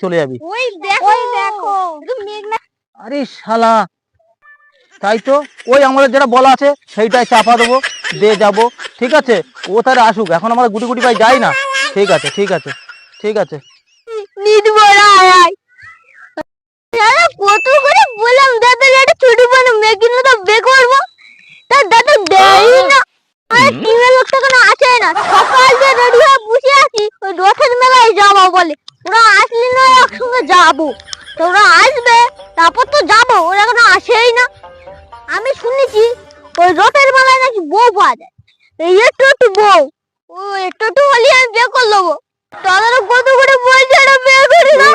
চলে যাবি। ওই দেখো আরে শালা, তাই তো, ওই আমাদের যেটা বলা আছে সেইটাই চাপা দেবো, দিয়ে যাবো। ঠিক আছে, ও তাহলে আসুক, এখন আমরা গুটি গুটি ভাই যাই না। ঠিক আছে ঠিক আছে ঠিক আছে। কত করে বললাম দাদা একটা ছোট বানো মেকিনো তো বে করবো, তার দাদা দেয়ই না। আর টিমের লোকটা কেন আসে না? সকাল থেকে রেডি হয়ে বসে আছি ওই রথের মেলায় যাবো বলে। ওরা আসলে না একসঙ্গে যাবো, তো ওরা আসবে তারপর তো যাবো, ওরা কেন আসেই না? আমি শুনেছি ওই রথের মেলায় নাকি বউ পাওয়া যায়, এই একটু একটু বউ, ও একটু একটু হলে আমি বিয়ে করে নেবো। তাহলে কত করে বলছে এটা বিয়ে করে না।